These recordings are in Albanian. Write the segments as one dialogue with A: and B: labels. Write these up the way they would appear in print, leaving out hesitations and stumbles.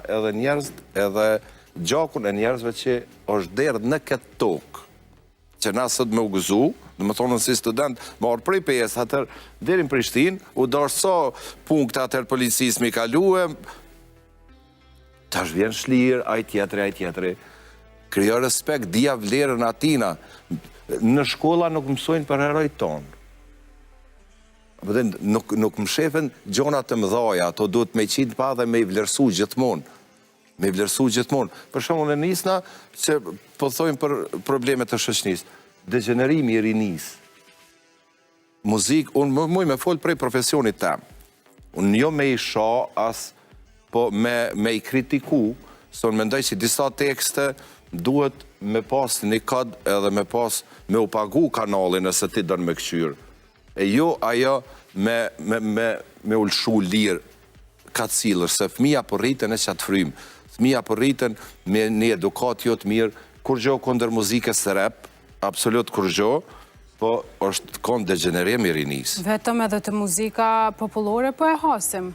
A: edhe njerëzit, edhe gjakun e njerëzve që është derdhë në këtë tokë, që na sot me u gëzu, dhe më thonë si student, më orë prej PS, atër, deri në Prishtinë, u dorë so punkte atër policisë mi kaluë, tash vjen shlirë, aj tjetëri, kryo respekt, dia vlerën atina, në shkolla nuk mësojnë për herojt tonë. Nuk më shefen gjonat të mëdhaja, ato duhet me qitë pa dhe me i vlerësu gjithmonë. Për shumë në nisna, që po thojmë për problemet të shoqënisë, degenerimi i rinisë. Muzikë, unë muj me folë prej profesionit tem. Unë jo me i sha, as po me i kritiku, së unë mendoj që disa tekste duhet me pas një kod edhe me u pagu kanalin nëse ti dënë me këqyrë. E jo ajo me ulshu lirë ka cilër, se fëmija për rritën e qatë frymë, fëmija për rritën me një edukat jo të mirë, kur gjo kondër muzike së rap, absolut kur gjo, po është kondë degenerim i rinisë.
B: Vetëm edhe të muzika populore po e hasim.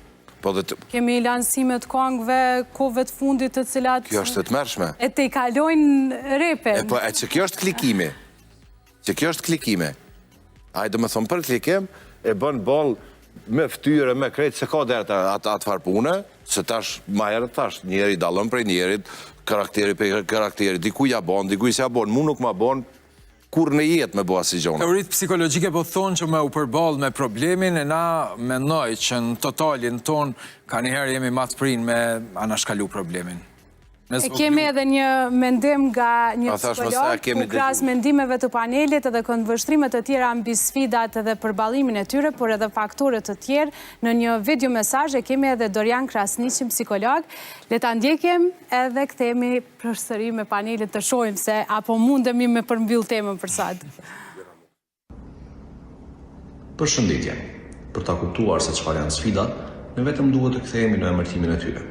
B: Kemi lansimet kongve, kove të fundit të cilat...
A: Kjo është të mërshme.
B: E te i kalojnë repin.
A: E që kjo është klikime. Ajde me thonë për klikim, e bën bol me ftyre, me krejtë, se ka dherët atë farpune, se tash, ma herët tash, njeri dalën prej njerit, karakteri për karakteri, dikuj ja bon, dikuj s'ja bon, mu nuk ma bon, kur në jetë me bo asi gjona.
C: Teoritë psikologjike po thonë që me u përball me problemin, e na mendoj që në totalin ton, ka njëherë jemi matë prinë me anashkalu problemin.
B: E kemi edhe një mendim nga një psikolog, ku kras mendimeve të panelit edhe këndvështrimet të tjera mbi sfidat edhe përbalimin e tyre, por edhe faktorët të tjerë. Në një video mesazh e kemi edhe Dorian Krasniqin, psikolog. Le ta ndjekim edhe kthehemi përsëri me panelit të shohim se apo mundemi me përmbyll temën për sot.
D: Përshëndetje. Për ta kuptuar se çfarë janë sfidat, ne vetëm duhet të kthehemi në emërtimin e tyre.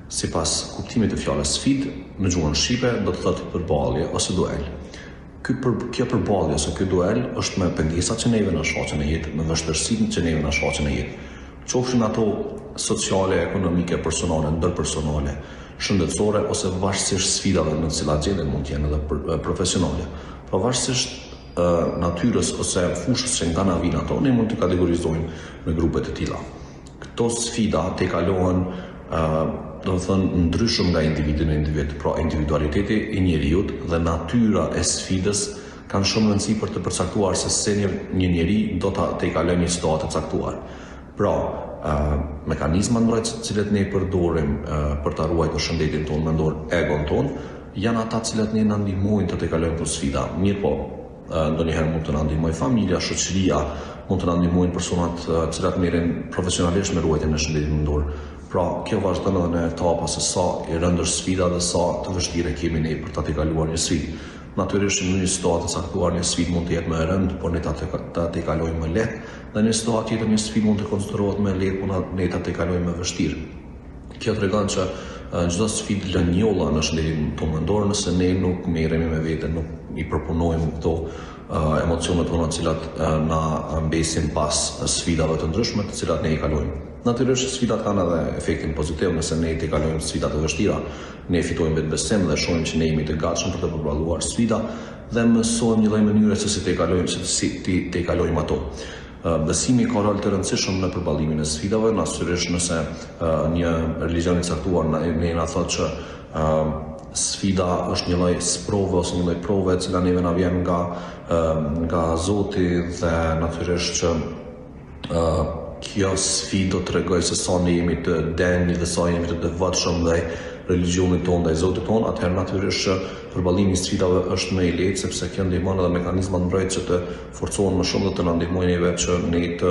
D: Sipas kuptimit të fjalës sfidë, në gjuhën shqipe do të thotë përballje ose duel. Kjo përballje ose ky duel është me pengesat që neve na shfaqen në jetë, me vështirësitë që neve na shfaqen në jetë. Qofshin ato sociale, ekonomike, personale, ndërpersonale, shëndetësore ose varësisht sfidave në të cilat gjenden mund të jenë edhe profesionale. Pavarësisht natyrës ose fushës që nga na vijnë ato, ne mund të kategorizojmë në grupe të tilla. Këto sfida tejkalohen do të thënë ndryshëm nga individi në individ, pra individualiteti i njeriut dhe natyra e sfidës kanë shumë rëndësi për të përcaktuar se një njeri do të tejkalojë një situatë të caktuar. Pra, mekanizmat mbrojtëse të cilët ne i përdorim për ta ruajtur shëndetin tonë mendor, egon tonë, janë ata të cilët ne na ndihmojnë të tejkalojmë këto sfida. Mirë po, ndonjëherë mund të na ndihmojë familja, shoqëria, mund të na ndihmojnë personat të cilat merren profesionalisht me ruajtjen e shëndetit mendor. Pra, kjo vazhdon edhe në etapa se sa i rëndër sfida dhe sa të vështire kemi ne për ta tejkaluar një sfidë. Natyrisht në një situatë të caktuar një sfidë mund të jetë më e rëndë, por ne ta tejkalojmë më lehtë, dhe në një situatë tjetër një sfidë mund të konsiderohet më lehtë, por ne ta tejkalojmë më vështirë. Kjo tregon që çdo sfidë lën njolla në shëndetin tonë mendor nëse ne nuk merremi me veten, nuk i përpunojmë këto emocionet tona të cilat na mbesin pas sfidave të ndryshme të cilat ne i kalojmë. Natyrisht sfidat kanë edhe efektin pozitiv nëse ne i kalojmë sfidat të vështira, ne fitojmë vetbesim dhe shohim që ne jemi të gatshëm për të përballuar sfida dhe mësojmë një lloj mënyre se si të kalojmë ato. Besimi ka rol të rëndësishëm në përballimin e sfidave, natyrisht nëse një religion i caktuar ne na thotë që sfida është një lloj sprove ose një lloj prove e cila neve na vjen nga Zoti dhe natyrisht që kjo sfidë do të tregoj se sa ne jemi të denjë dhe sa jemi të devotshëm ndaj religionit tonë, ndaj Zotit tonë, atëherë natyrisht që përballimi i sfidave është më i lehtë sepse kjo ndihmon edhe mekanizmat mbrojtëse të forcohen më shumë dhe të na ndihmojnë neve që ne të